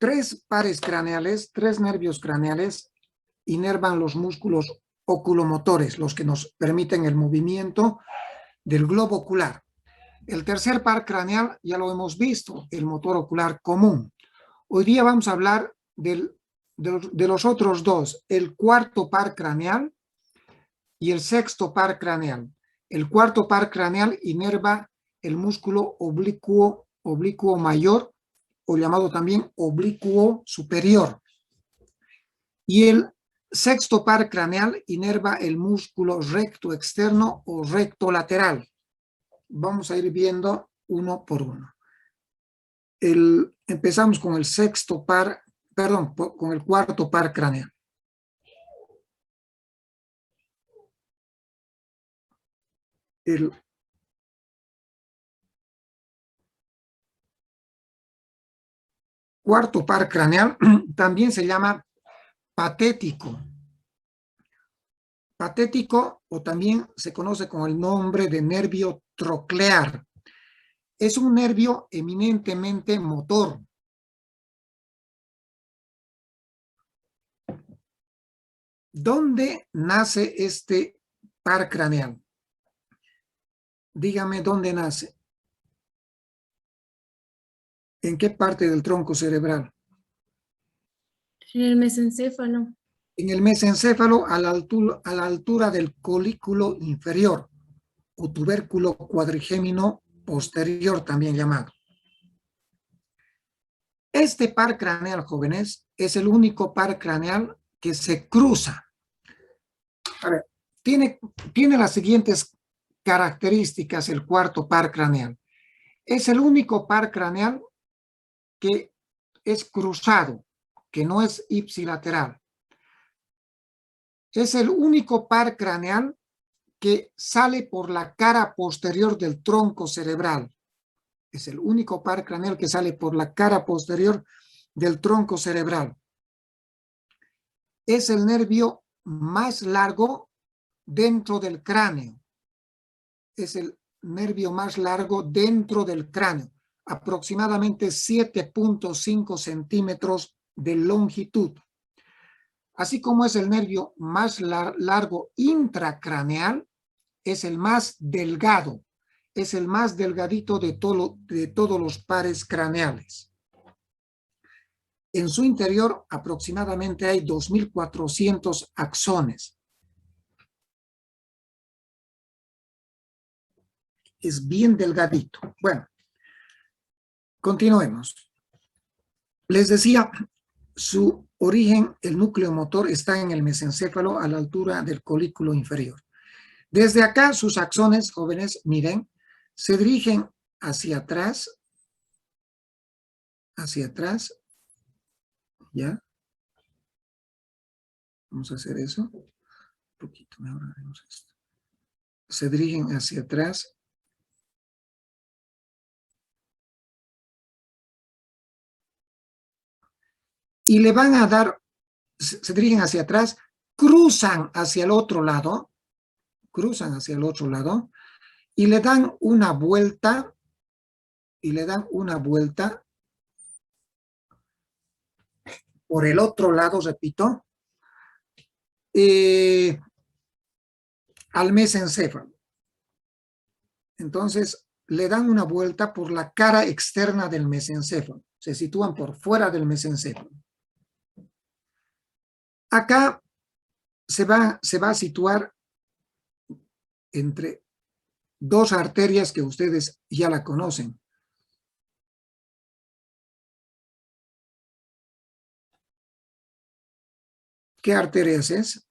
tres pares craneales, tres nervios craneales inervan los músculos oculomotores, los que nos permiten el movimiento del globo ocular. El tercer par craneal ya lo hemos visto, el motor ocular común. Hoy día vamos a hablar de los otros dos, el cuarto par craneal y el sexto par craneal. El cuarto par craneal inerva el músculo oblicuo mayor, o llamado también oblicuo superior. Y el sexto par craneal inerva el músculo recto externo o recto lateral. Vamos a ir viendo uno por uno. Empezamos con el sexto par, perdón, con el cuarto par craneal. El cuarto par craneal también se llama patético. Patético, o también se conoce con el nombre de nervio troclear. Es un nervio eminentemente motor. ¿Dónde nace este par craneal? Dígame dónde nace. ¿En qué parte del tronco cerebral? En el mesencéfalo. En el mesencéfalo, a la altura del colículo inferior o tubérculo cuadrigémino posterior, también llamado. Este par craneal, jóvenes, es el único par craneal que se cruza. A ver, tiene las siguientes características el cuarto par craneal. Es el único par craneal que es cruzado, que no es ipsilateral. Es el único par craneal que sale por la cara posterior del tronco cerebral. Es el único par craneal que sale por la cara posterior del tronco cerebral. Es el nervio más largo dentro del cráneo. Es el nervio más largo dentro del cráneo. Aproximadamente 7.5 centímetros de longitud. Así como es el nervio más largo intracraneal, es el más delgado, es el más delgadito de todos los pares craneales. En su interior aproximadamente hay 2.400 axones. Es bien delgadito. Bueno, continuemos. Les decía, su origen, el núcleo motor, está en el mesencéfalo a la altura del colículo inferior. Desde acá sus axones, jóvenes, miren, se dirigen hacia atrás, ¿ya? Vamos a hacer eso. Un poquito mejor haremos esto. Se dirigen hacia atrás. Y le van a dar, se dirigen hacia atrás, cruzan hacia el otro lado, y le dan una vuelta, por el otro lado, repito, al mesencéfalo. Entonces, le dan una vuelta por la cara externa del mesencéfalo. Se sitúan por fuera del mesencéfalo. Acá se va a situar entre dos arterias que ustedes ya la conocen. ¿Qué arterias es?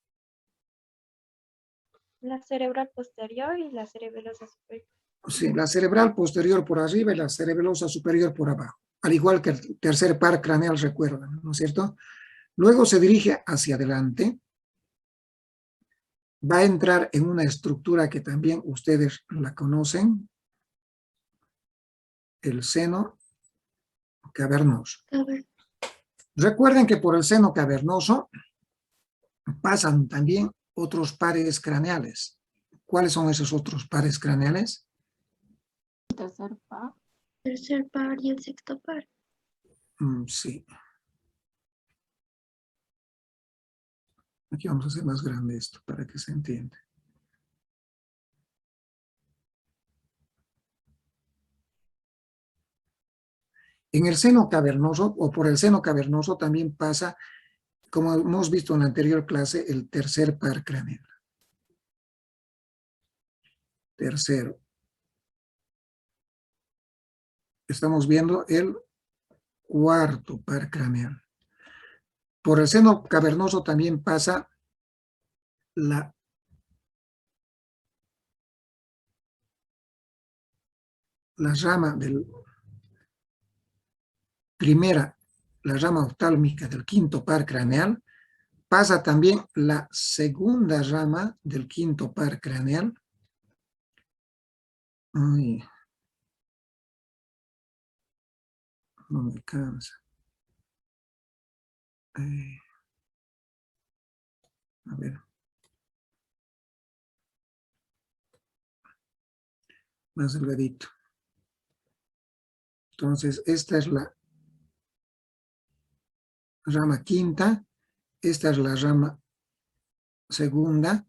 La cerebral posterior y la cerebelosa superior. Sí, la cerebral posterior por arriba y la cerebelosa superior por abajo. Al igual que el tercer par craneal, recuerdan, ¿no es cierto? Luego se dirige hacia adelante. Va a entrar en una estructura que también ustedes la conocen. El seno cavernoso. Recuerden que por el seno cavernoso pasan también otros pares craneales. ¿Cuáles son esos otros pares craneales? Tercer par y el sexto par. Sí. Aquí vamos a hacer más grande esto para que se entienda. En el seno cavernoso o por el seno cavernoso también pasa, como hemos visto en la anterior clase, el tercer par craneal. Tercero. Estamos viendo el cuarto par craneal. Por el seno cavernoso también pasa la rama del primera, la rama oftálmica del quinto par craneal, pasa también la segunda rama del quinto par craneal. Ay, no me cansa. A ver. Más delgadito. Entonces, esta es la rama quinta, esta es la rama segunda,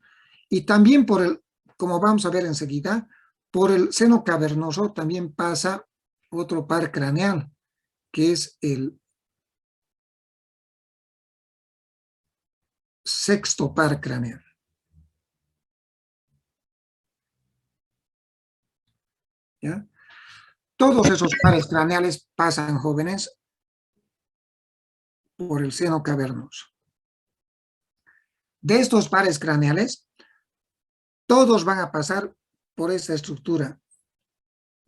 y también por el, como vamos a ver enseguida, por el seno cavernoso también pasa otro par craneal, que es el sexto par craneal. ¿Ya? Todos esos pares craneales pasan, jóvenes, por el seno cavernoso. De estos pares craneales, todos van a pasar por esta estructura.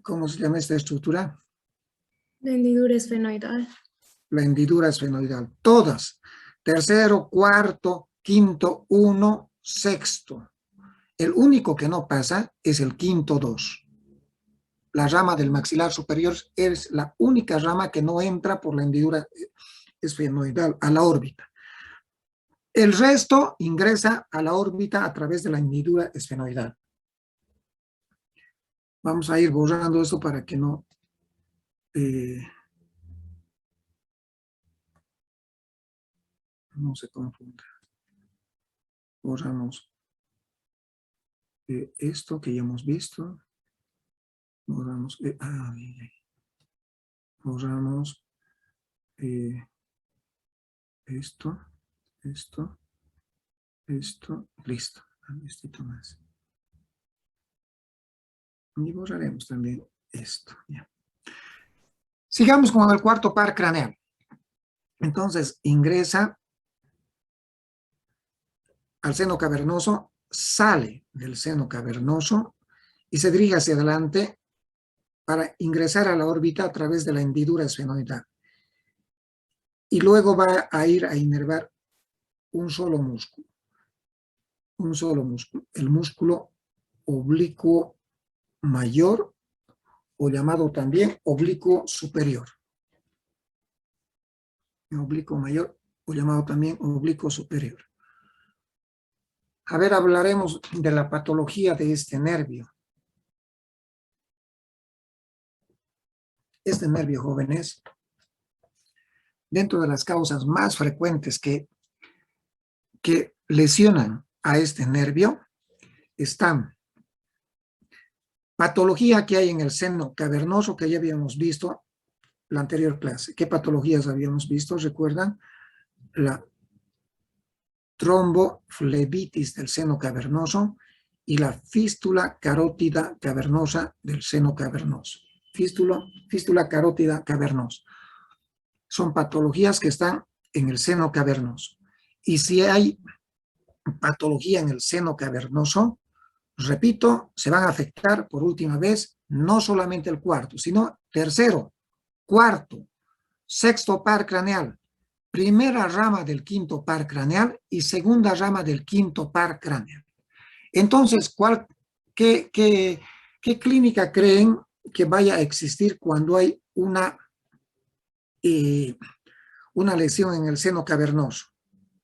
¿Cómo se llama esta estructura? La hendidura esfenoidal. La hendidura esfenoidal. Todas. Tercero, cuarto, quinto, uno, sexto. El único que no pasa es el quinto 2. La rama del maxilar superior es la única rama que no entra por la hendidura esfenoidal a la órbita. El resto ingresa a la órbita a través de la hendidura esfenoidal. Vamos a ir borrando esto para que no se confunda. Borramos esto que ya hemos visto. Borramos, borramos esto, listo. Esto más. Y borraremos también esto. Ya. Sigamos con el cuarto par craneal. Entonces ingresa al seno cavernoso, sale del seno cavernoso y se dirige hacia adelante para ingresar a la órbita a través de la hendidura esfenoidal. Y luego va a ir a inervar un solo músculo. Un solo músculo. El músculo oblicuo mayor o llamado también oblicuo superior. Oblicuo mayor o llamado también oblicuo superior. A ver, hablaremos de la patología de este nervio. Este nervio, jóvenes, dentro de las causas más frecuentes que lesionan a este nervio, están patología que hay en el seno cavernoso que ya habíamos visto la anterior clase. ¿Qué patologías habíamos visto? ¿Recuerdan? La tromboflebitis del seno cavernoso y la fístula carótida cavernosa del seno cavernoso. Fístula carótida cavernosa. Son patologías que están en el seno cavernoso. Y si hay patología en el seno cavernoso, repito, se van a afectar por última vez no solamente el cuarto, sino tercero, cuarto, sexto par craneal, primera rama del quinto par craneal y segunda rama del quinto par craneal. Entonces, ¿qué clínica creen que vaya a existir cuando hay una lesión en el seno cavernoso?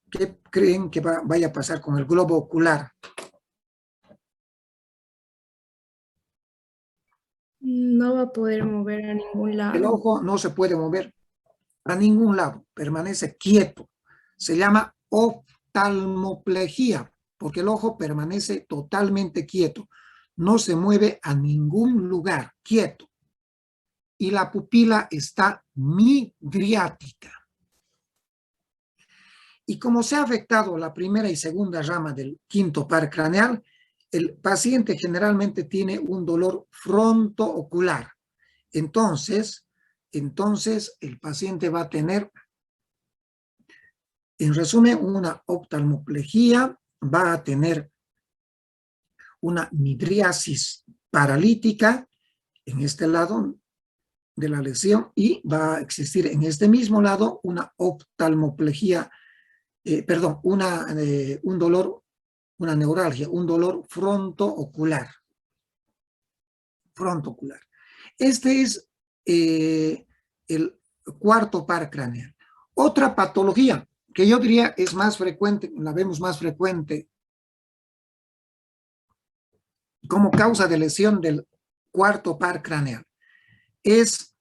¿Qué creen que vaya a pasar con el globo ocular? No va a poder mover a ningún El lado. ojo no se puede mover a ningún lado, permanece quieto. Se llama oftalmoplegia, porque el ojo permanece totalmente quieto, no se mueve a ningún lugar, quieto. Y la pupila está midriática. Y como se ha afectado la primera y segunda rama del quinto par craneal, el paciente generalmente tiene un dolor frontoocular. Entonces el paciente va a tener, en resumen, una oftalmoplegia, va a tener una midriasis paralítica en este lado de la lesión y va a existir en este mismo lado una oftalmoplegia, un dolor, una neuralgia, un dolor frontoocular. Este es el cuarto par craneal. Otra patología que yo diría es más frecuente, la vemos más frecuente como causa de lesión del cuarto par craneal, es,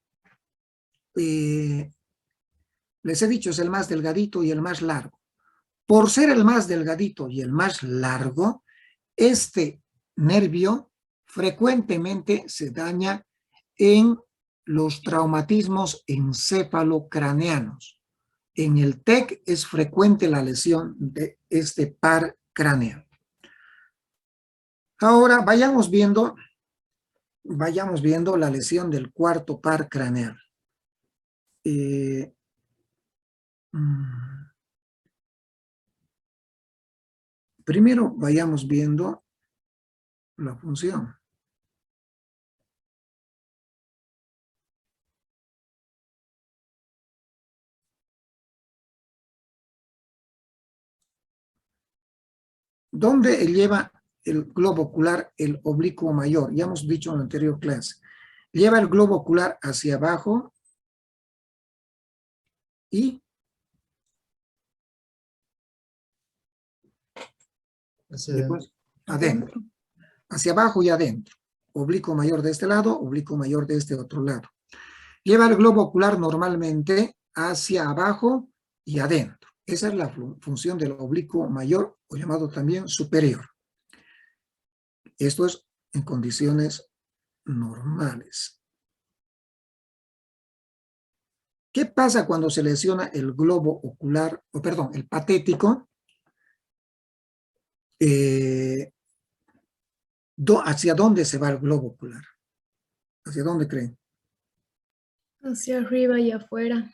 les he dicho, es el más delgadito y el más largo. Por ser el más delgadito y el más largo, este nervio frecuentemente se daña en los traumatismos encefalocraneanos. En el TEC es frecuente la lesión de este par craneal. Ahora vayamos viendo la lesión del cuarto par craneal. Primero vayamos viendo la función. ¿Dónde lleva el globo ocular el oblicuo mayor? Ya hemos dicho en la anterior clase. Lleva el globo ocular hacia abajo y después adentro. Hacia abajo y adentro. Oblicuo mayor de este lado, oblicuo mayor de este otro lado. Lleva el globo ocular normalmente hacia abajo y adentro. Esa es la función del oblicuo mayor, o llamado también superior. Esto es en condiciones normales. ¿Qué pasa cuando se lesiona el globo ocular, el patético? ¿Hacia dónde se va el globo ocular? ¿Hacia dónde creen? Hacia arriba y afuera.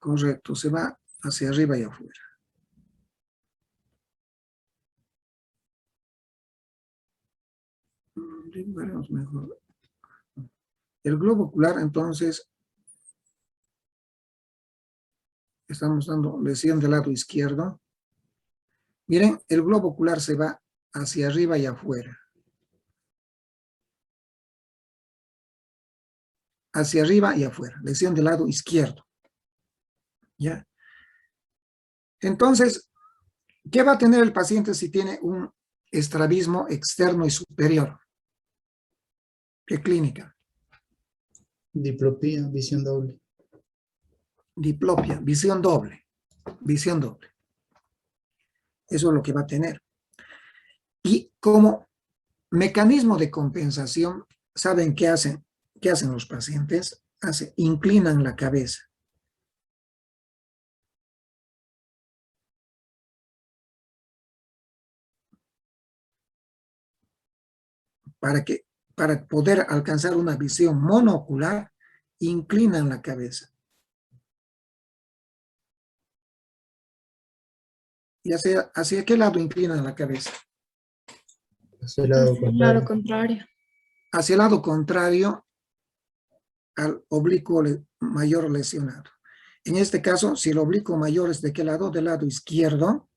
Correcto, se va hacia arriba y afuera. Veremos mejor. El globo ocular, entonces, estamos dando lesión del lado izquierdo. Miren, el globo ocular se va hacia arriba y afuera. Hacia arriba y afuera. Lesión del lado izquierdo. ¿Ya? Entonces, ¿qué va a tener el paciente si tiene un estrabismo externo y superior? ¿Qué clínica? Diplopía, visión doble. Diplopia, visión doble. Visión doble. Eso es lo que va a tener. Y como mecanismo de compensación, ¿saben qué hacen? ¿Qué hacen los pacientes? Inclinan la cabeza. Para poder alcanzar una visión monoocular, inclinan la cabeza. ¿Y hacia qué lado inclinan la cabeza? Hacia el lado Hacia el lado contrario. Hacia el lado contrario al oblicuo mayor lesionado. En este caso, si el oblicuo mayor es de qué lado, del lado izquierdo,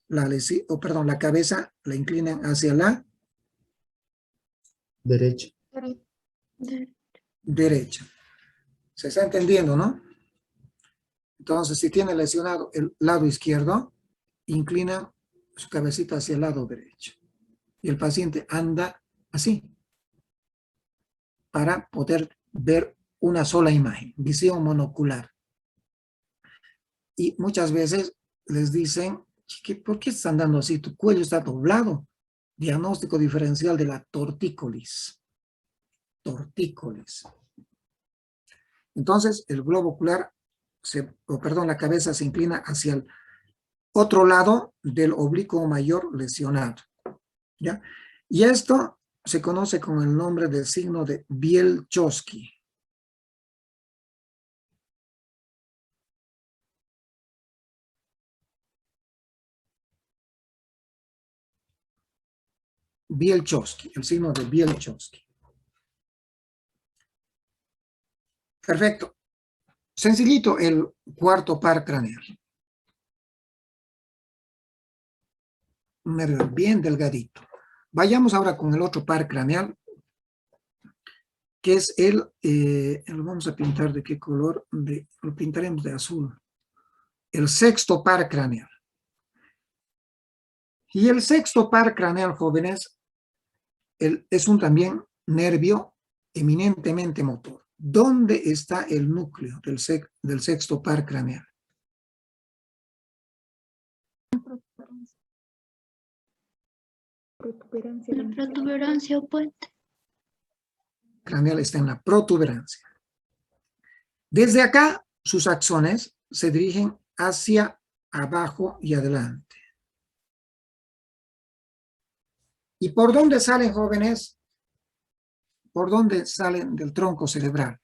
la cabeza la inclinan hacia la derecha. derecha. ¿Se está entendiendo, no? Entonces, si tiene lesionado el lado izquierdo, inclina su cabecita hacia el lado derecho. Y el paciente anda así, para poder ver una sola imagen, visión monocular. Y muchas veces les dicen, ¿por qué están dando así? Tu cuello está doblado. Diagnóstico diferencial de la tortícolis. Tortícolis. Entonces, el globo ocular, la cabeza se inclina hacia el otro lado del oblicuo mayor lesionado. ¿Ya? Y esto se conoce con el nombre del signo de Bielchowski. Bielchowski, el signo de Bielchowski. Perfecto. Sencillito el cuarto par craneal. Un nervio bien delgadito. Vayamos ahora con el otro par craneal, que es lo vamos a pintar de qué color, lo pintaremos de azul. El sexto par craneal. Y el sexto par craneal, jóvenes, es un también nervio eminentemente motor. ¿Dónde está el núcleo del sexto par craneal? La protuberancia o puente. Craneal está en la protuberancia. Desde acá, sus axones se dirigen hacia abajo y adelante. ¿Y por dónde salen, jóvenes? ¿Por dónde salen del tronco cerebral?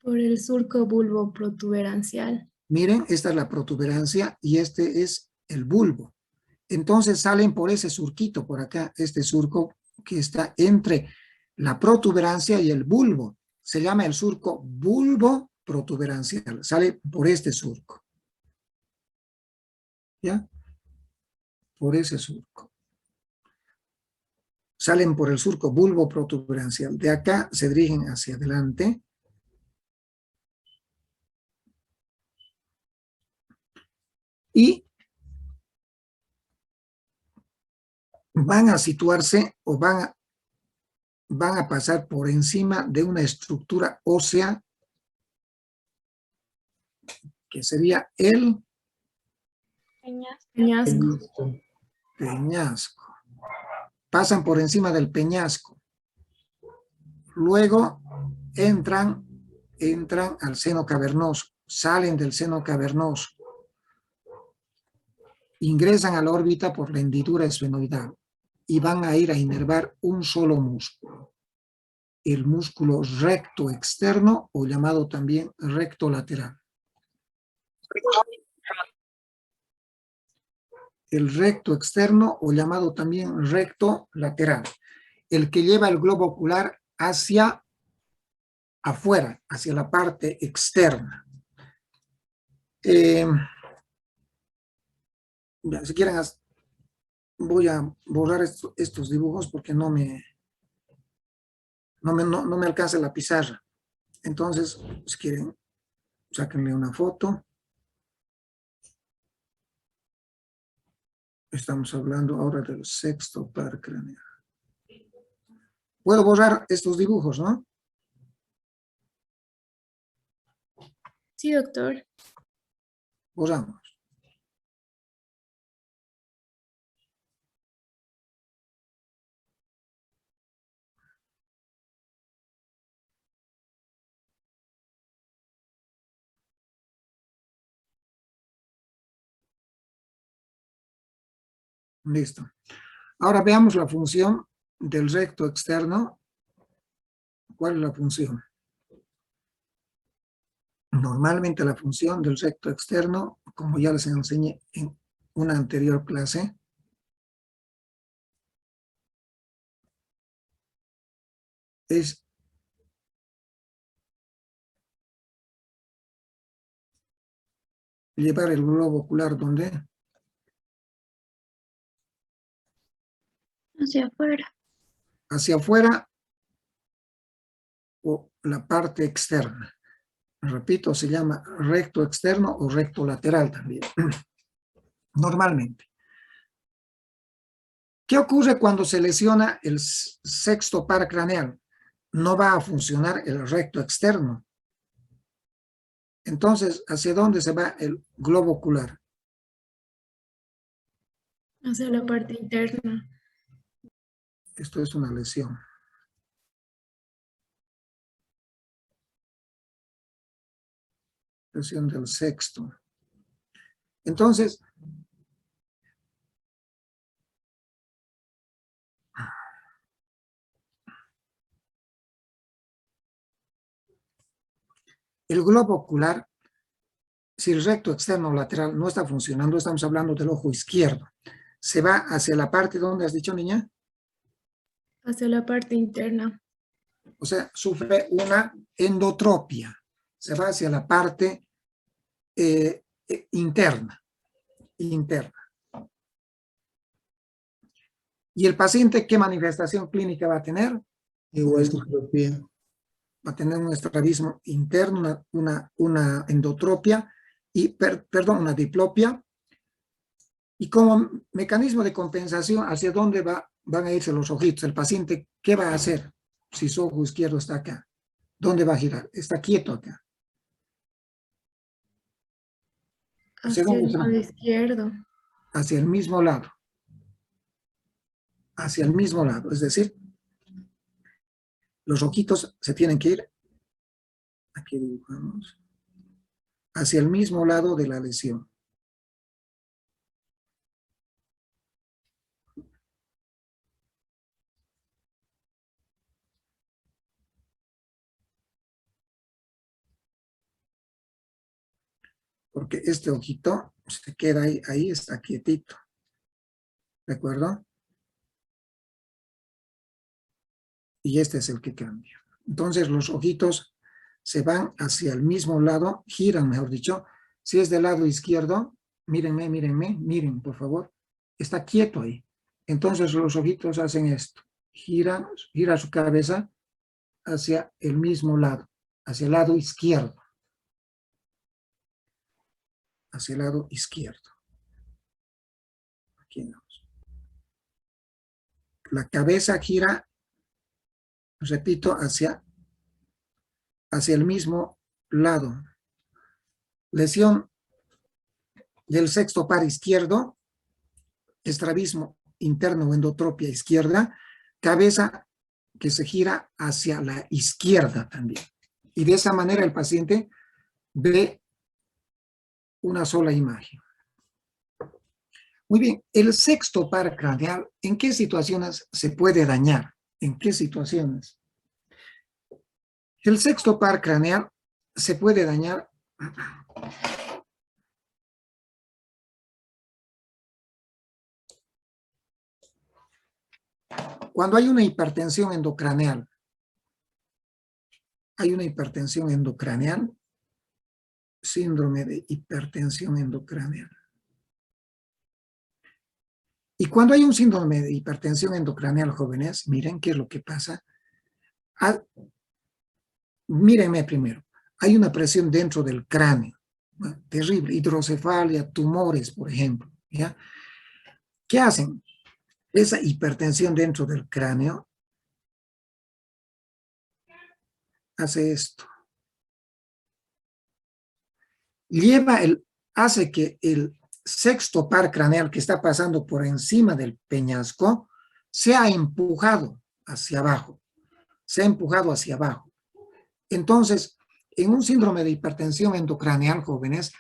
Por el surco bulbo protuberancial. Miren, esta es la protuberancia y este es el bulbo. Entonces salen por ese surquito, por acá, este surco que está entre la protuberancia y el bulbo. Se llama el surco bulbo protuberancial. Sale por este surco. ¿Ya? Por ese surco. Salen por el surco bulbo protuberancial. De acá se dirigen hacia adelante. Y van a situarse o van a pasar por encima de una estructura ósea que sería el Peñasco. peñasco. Pasan por encima del peñasco. Luego entran al seno cavernoso, salen del seno cavernoso, ingresan a la órbita por la hendidura esfenoidal y van a ir a inervar un solo músculo, el músculo recto externo o llamado también recto lateral. El recto externo o llamado también recto lateral, el que lleva el globo ocular hacia afuera, hacia la parte externa. Si quieren, voy a borrar estos dibujos porque no me alcanza la pizarra. Entonces, si quieren, sáquenle una foto. Estamos hablando ahora del sexto par craneal. Puedo borrar estos dibujos, ¿no? Sí, doctor. Borramos. Listo. Ahora veamos la función del recto externo. ¿Cuál es la función? Normalmente la función del recto externo, como ya les enseñé en una anterior clase, es llevar el globo ocular ¿dónde? Hacia afuera. Hacia afuera o la parte externa. Repito, se llama recto externo o recto lateral también. Normalmente. ¿Qué ocurre cuando se lesiona el sexto par craneal? No va a funcionar el recto externo. Entonces, ¿hacia dónde se va el globo ocular? Hacia la parte interna. Esto es una lesión. Lesión del sexto. Entonces, el globo ocular, si el recto externo o lateral no está funcionando, estamos hablando del ojo izquierdo, se va hacia la parte, ¿dónde has dicho, niña? Hacia la parte interna. O sea, sufre una endotropia, se va hacia la parte interna. ¿Y el paciente qué manifestación clínica va a tener? Igual diplopía. Va a tener un estrabismo interno, una endotropia, y, perdón, una diplopia. Y como mecanismo de compensación, ¿hacia dónde van a irse los ojitos? El paciente, ¿qué va a hacer si su ojo izquierdo está acá? ¿Dónde va a girar? Está quieto acá. ¿Hacia Hacia dónde el se va? lado izquierdo. Hacia el mismo lado. Hacia el mismo lado. Es decir, los ojitos se tienen que ir, aquí dibujamos, hacia el mismo lado de la lesión. Porque este ojito se queda ahí está quietito. ¿De acuerdo? Y este es el que cambia. Entonces los ojitos se van hacia el mismo lado, giran, mejor dicho. Si es del lado izquierdo, mírenme, miren, por favor. Está quieto ahí. Entonces los ojitos hacen esto. Gira su cabeza hacia el mismo lado, hacia el lado izquierdo. Hacia el lado izquierdo. Aquí vamos. La cabeza gira, repito, hacia el mismo lado. Lesión del sexto par izquierdo, estrabismo interno o endotropia izquierda, cabeza que se gira hacia la izquierda también. Y de esa manera el paciente ve una sola imagen. Muy bien, el sexto par craneal, ¿en qué situaciones se puede dañar? ¿En qué situaciones? El sexto par craneal se puede dañar cuando hay una hipertensión endocraneal. Hay una hipertensión endocraneal, síndrome de hipertensión endocraneal. Y cuando hay un síndrome de hipertensión endocraneal, jóvenes, miren qué es lo que pasa. Mírenme primero, hay una presión dentro del cráneo, ¿no? Terrible, hidrocefalia, tumores, por ejemplo, ¿ya? ¿Qué hacen? Esa hipertensión dentro del cráneo hace esto. Hace que el sexto par craneal que está pasando por encima del peñasco sea empujado hacia abajo. Entonces, en un síndrome de hipertensión endocraneal, jóvenes,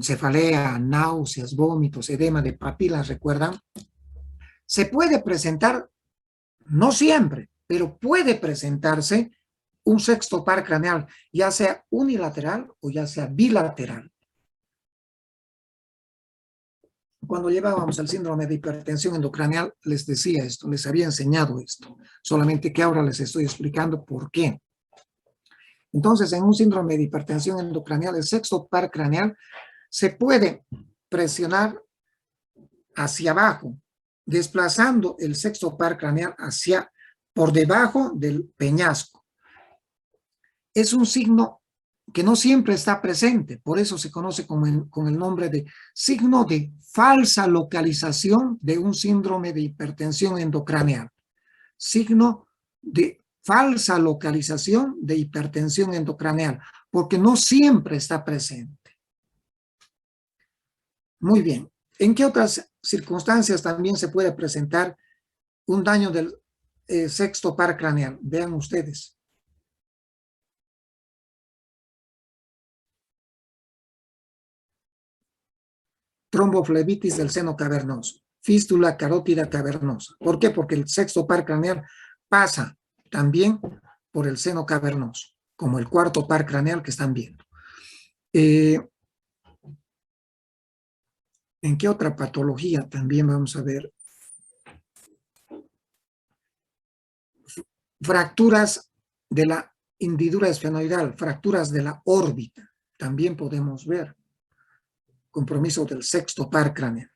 cefalea, náuseas, vómitos, edema de papilas, ¿recuerdan? Se puede presentar, no siempre, pero puede presentarse un sexto par craneal, ya sea unilateral o ya sea bilateral. Cuando llevábamos el síndrome de hipertensión endocraneal, les decía esto, les había enseñado esto, solamente que ahora les estoy explicando por qué. Entonces, en un síndrome de hipertensión endocraneal, el sexto par craneal se puede presionar hacia abajo, desplazando el sexto par craneal por debajo del peñasco. Es un signo que no siempre está presente, por eso se conoce con el nombre de signo de falsa localización de un síndrome de hipertensión endocraneal. Signo de falsa localización de hipertensión endocraneal. porque no siempre está presente. Muy bien. ¿En qué otras circunstancias también se puede presentar un daño del sexto par craneal? Vean ustedes. Tromboflebitis del seno cavernoso, fístula carótida cavernosa. ¿Por qué? Porque el sexto par craneal pasa también por el seno cavernoso, como el cuarto par craneal que están viendo. ¿En qué otra patología también vamos a ver? Fracturas de la hendidura esfenoidal, fracturas de la órbita, también podemos ver. Compromiso del sexto par craneal.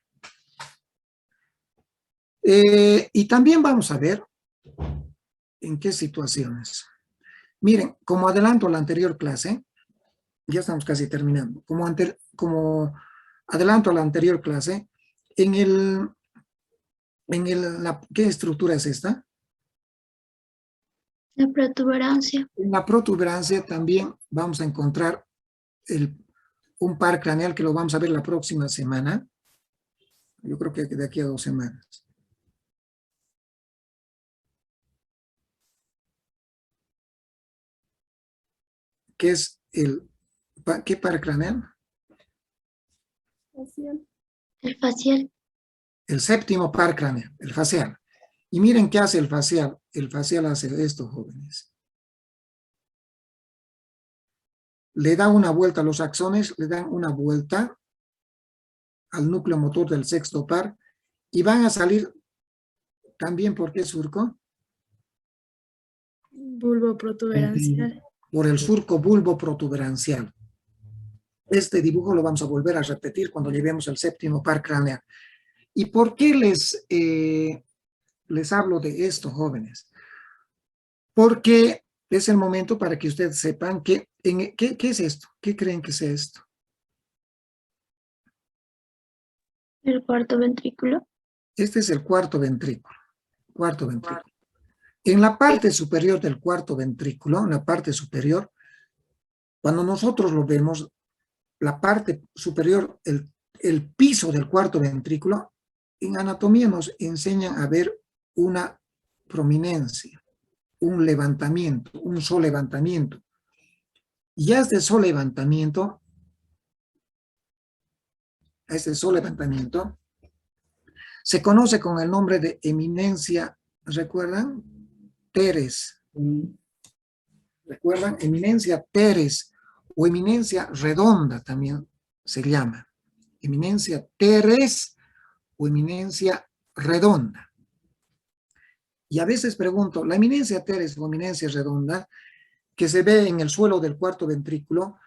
Y también vamos a ver en qué situaciones. Miren, como adelanto a la anterior clase, ya estamos casi terminando, como adelanto a la anterior clase, ¿qué estructura es esta? La protuberancia. En la protuberancia también vamos a encontrar un par craneal que lo vamos a ver la próxima semana. Yo creo que de aquí a 2 semanas. ¿Qué es qué par craneal? El facial. El séptimo par craneal, el facial. Y miren qué hace el facial. El facial hace esto, jóvenes. Le da una vuelta a los axones, le dan una vuelta al núcleo motor del sexto par y van a salir también, ¿por qué surco? Bulbo protuberancial. Por el surco bulbo protuberancial. Este dibujo lo vamos a volver a repetir cuando llevemos el séptimo par craneal. ¿Y por qué les hablo de esto, jóvenes? Porque es el momento para que ustedes sepan ¿qué es esto? ¿Qué creen que es esto? El cuarto ventrículo. Este es el cuarto ventrículo. Cuarto ventrículo. En la parte superior del cuarto ventrículo, en la parte superior, cuando nosotros lo vemos, la parte superior, el piso del cuarto ventrículo, en anatomía nos enseñan a ver una prominencia, un levantamiento, un solevantamiento. Y a este solevantamiento, se conoce con el nombre de eminencia, ¿recuerdan? Teres. ¿Recuerdan? Eminencia teres o eminencia redonda también se llama. Eminencia teres o eminencia redonda. Y a veces pregunto, la eminencia teres o eminencia redonda que se ve en el suelo del cuarto ventrículo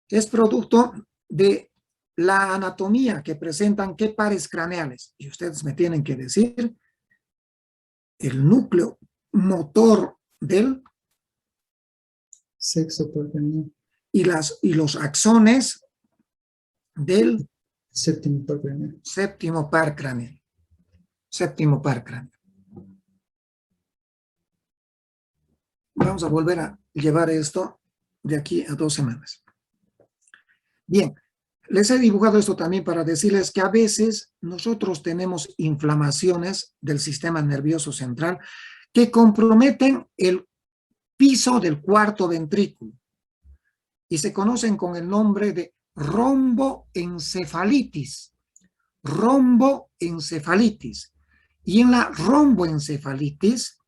es producto de la anatomía que presentan qué pares craneales. Y ustedes me tienen que decir el núcleo motor del Sexto par craneal. y los axones del Séptimo par craneal. séptimo par craneal. Séptimo par craneal. Vamos a volver a llevar esto de aquí a 2 semanas. Bien, les he dibujado esto también para decirles que a veces nosotros tenemos inflamaciones del sistema nervioso central que comprometen el piso del cuarto ventrículo y se conocen con el nombre de romboencefalitis. Romboencefalitis. Y en la romboencefalitis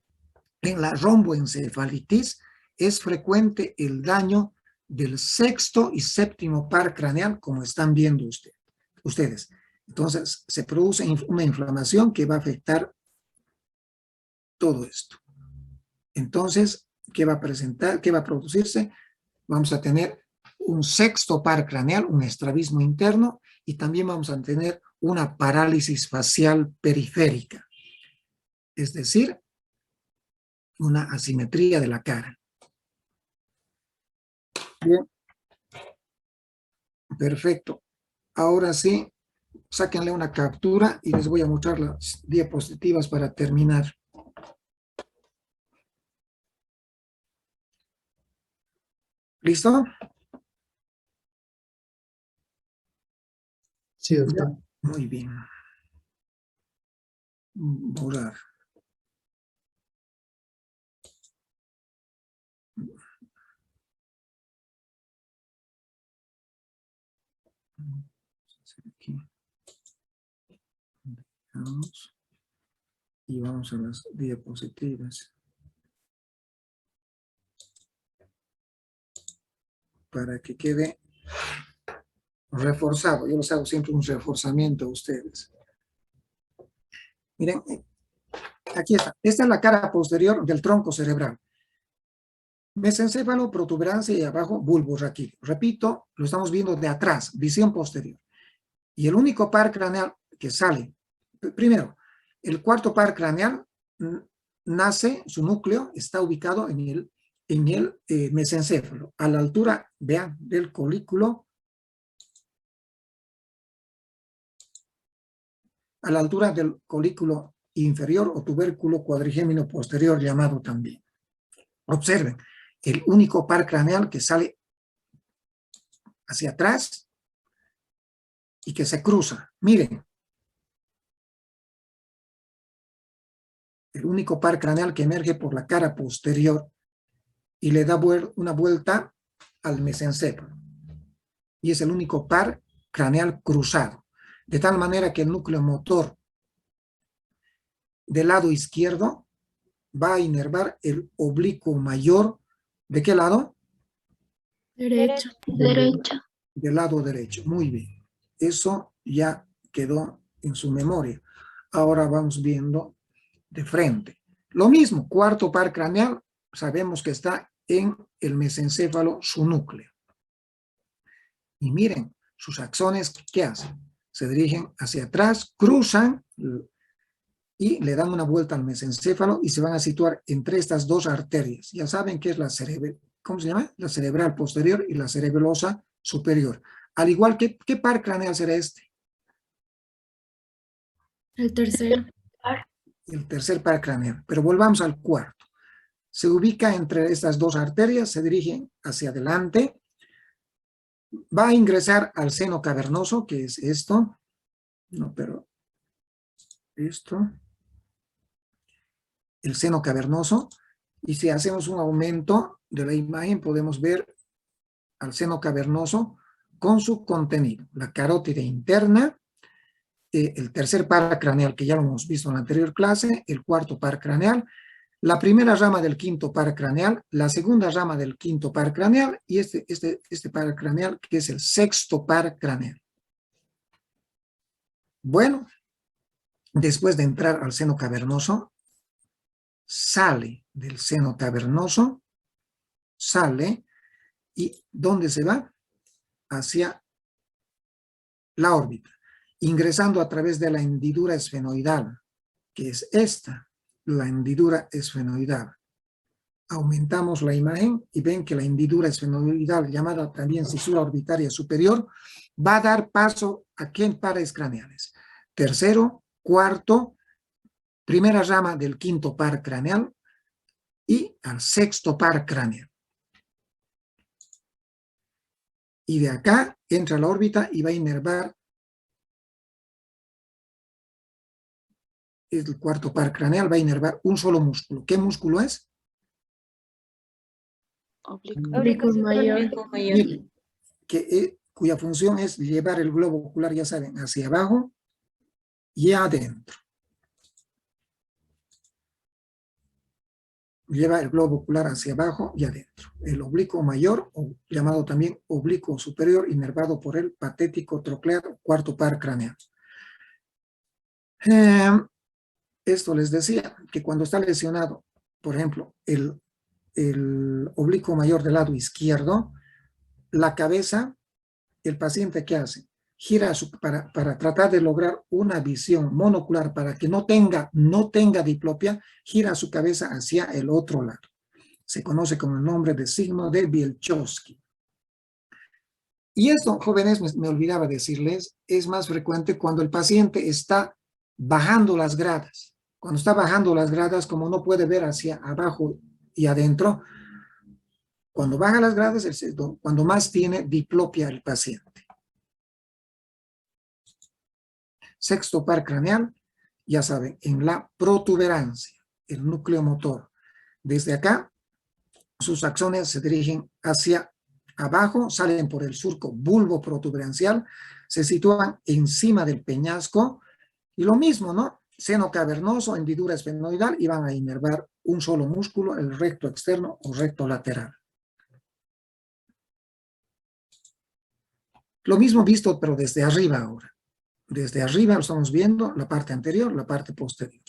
es frecuente el daño del sexto y séptimo par craneal, como están viendo ustedes. Entonces, se produce una inflamación que va a afectar todo esto. Entonces, ¿qué va a producirse? Vamos a tener un sexto par craneal, un estrabismo interno, y también vamos a tener una parálisis facial periférica. Es decir, una asimetría de la cara. Bien. Perfecto. Ahora sí, sáquenle una captura y les voy a mostrar las diapositivas para terminar. ¿Listo? Sí, doctor. Muy bien. Borrar. Aquí. Vamos. Y vamos a las diapositivas. Para que quede reforzado. Yo les hago siempre un reforzamiento a ustedes. Miren, aquí está. Esta es la cara posterior del tronco cerebral. Mesencéfalo, protuberancia y abajo bulbo raquídeo. Repito, lo estamos viendo de atrás, visión posterior. Y el único par craneal que sale, primero, el cuarto par craneal nace, su núcleo está ubicado en el mesencéfalo, a la altura, vean, del colículo, a la altura del colículo inferior o tubérculo cuadrigémino posterior llamado también. Observen, el único par craneal que sale hacia atrás y que se cruza. Miren, el único par craneal que emerge por la cara posterior y le da una vuelta al mesencéfalo. Y es el único par craneal cruzado. De tal manera que el núcleo motor del lado izquierdo va a inervar el oblicuo mayor. ¿De qué lado? Derecha. Derecha. Del lado derecho. Muy bien. Eso ya quedó en su memoria. Ahora vamos viendo de frente. Lo mismo, cuarto par craneal, sabemos que está en el mesencéfalo, su núcleo. Y miren, sus axones, ¿qué hacen? Se dirigen hacia atrás, cruzan y le dan una vuelta al mesencéfalo y se van a situar entre estas dos arterias. Ya saben que es la cerebral, ¿cómo se llama? La cerebral posterior y la cerebelosa superior. Al igual que, ¿qué par craneal será este? El tercero. El tercer par craneal. Pero volvamos al cuarto. Se ubica entre estas dos arterias, se dirigen hacia adelante, va a ingresar al seno cavernoso, que es esto, no, pero esto, el seno cavernoso, y si hacemos un aumento de la imagen, podemos ver al seno cavernoso con su contenido, la carótida interna, el tercer par craneal, que ya lo hemos visto en la anterior clase, el cuarto par craneal, la primera rama del quinto par craneal, la segunda rama del quinto par craneal y este par craneal que es el sexto par craneal. Bueno, después de entrar al seno cavernoso, sale del seno cavernoso, sale y ¿dónde se va? Hacia la órbita, ingresando a través de la hendidura esfenoidal, que es esta, la hendidura esfenoidal. Aumentamos la imagen y ven que la hendidura esfenoidal, llamada también cisura orbitaria superior, va a dar paso a ¿qué pares craneales? Tercero, cuarto, primera rama del quinto par craneal y al sexto par craneal. Y de acá entra a la órbita y va a inervar el cuarto par craneal, va a inervar un solo músculo. ¿Qué músculo es? Oblicuo mayor. Miren, cuya función es llevar el globo ocular, ya saben, hacia abajo y adentro. Lleva el globo ocular hacia abajo y adentro. El oblicuo mayor, o llamado también oblicuo superior, inervado por el patético troclear, cuarto par craneal. Esto les decía que cuando está lesionado, por ejemplo, el oblicuo mayor del lado izquierdo, la cabeza, el paciente, ¿qué hace? Gira para tratar de lograr una visión monocular para que no tenga diplopia, gira su cabeza hacia el otro lado. Se conoce con el nombre de signo de Bielchowski. Y esto, jóvenes, me olvidaba decirles, es más frecuente cuando el paciente está bajando las gradas. Cuando está bajando las gradas, como no puede ver hacia abajo y adentro, cuando baja las gradas, cuando más tiene diplopia el paciente. Sexto par craneal, ya saben, en la protuberancia, el núcleo motor. Desde acá, sus axones se dirigen hacia abajo, salen por el surco bulbo protuberancial, se sitúan encima del peñasco, y lo mismo, ¿no? Seno cavernoso, hendidura esfenoidal, y van a inervar un solo músculo, el recto externo o recto lateral. Lo mismo visto, pero desde arriba ahora. Desde arriba lo estamos viendo, la parte anterior, la parte posterior.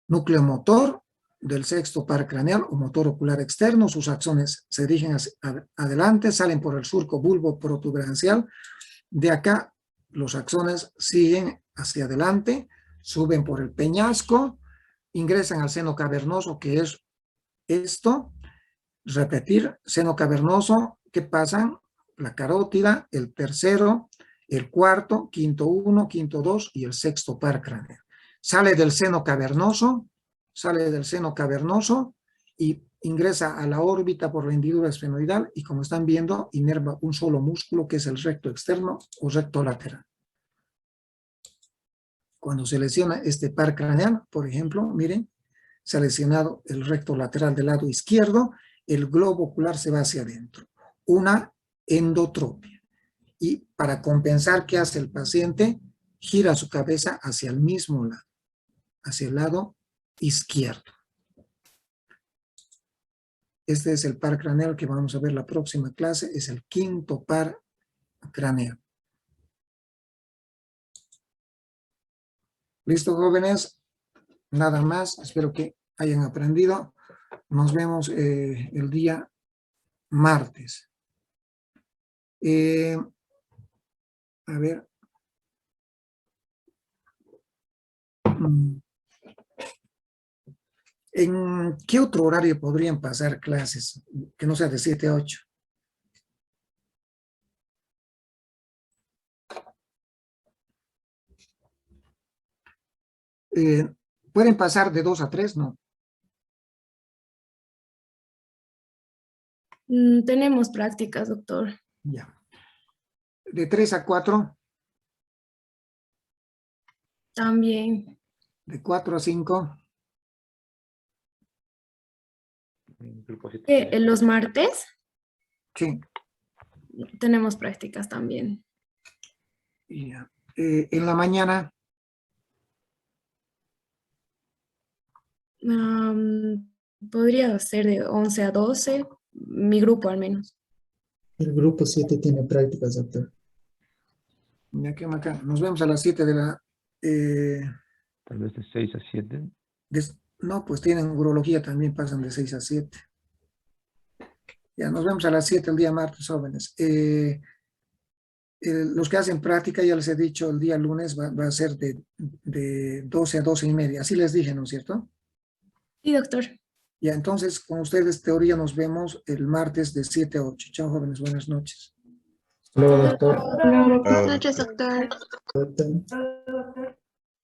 Núcleo motor del sexto par craneal o motor ocular externo, sus axones se dirigen hacia adelante, salen por el surco bulbo protuberancial. De acá, los axones siguen hacia adelante, suben por el peñasco, ingresan al seno cavernoso, que es esto. Repetir, seno cavernoso, ¿qué pasan? La carótida, el tercero, el cuarto, quinto 1, quinto 2 y el sexto par craneal. Sale del seno cavernoso y ingresa a la órbita por la hendidura esfenoidal y, como están viendo, inerva un solo músculo que es el recto externo o recto lateral. Cuando se lesiona este par craneal, por ejemplo, miren, se ha lesionado el recto lateral del lado izquierdo, el globo ocular se va hacia adentro. Una endotropia. Y para compensar, ¿qué hace el paciente? Gira su cabeza hacia el mismo lado, hacia el lado izquierdo. Este es el par craneal que vamos a ver la próxima clase, es el quinto par craneal. ¿Listo, jóvenes? Nada más, espero que hayan aprendido. Nos vemos el día martes. A ver. ¿En qué otro horario podrían pasar clases? Que no sea de 7 a 8. ¿Pueden pasar de 2 a 3? No. Tenemos prácticas, doctor. Ya. ¿De 3 a 4? También. ¿De 4 a 5? ¿Los martes? Sí. Tenemos prácticas también. Ya. ¿En la mañana? Podría ser de 11 a 12, mi grupo al menos. El grupo 7 tiene prácticas, doctor. Mira qué bacán. Nos vemos a las 7 de la... Tal vez de 6 a 7. No, pues tienen urología, también pasan de 6 a 7. Ya, nos vemos a las 7 el día martes, jóvenes. Los que hacen práctica, ya les he dicho, el día lunes va a ser de 12 a 12 y media. Así les dije, ¿no es cierto? Sí, doctor. Ya, entonces, con ustedes, teoría, nos vemos el martes de 7 a 8. Chao, jóvenes, buenas noches. Luego, doctor. Buenas noches, doctor. Doctor.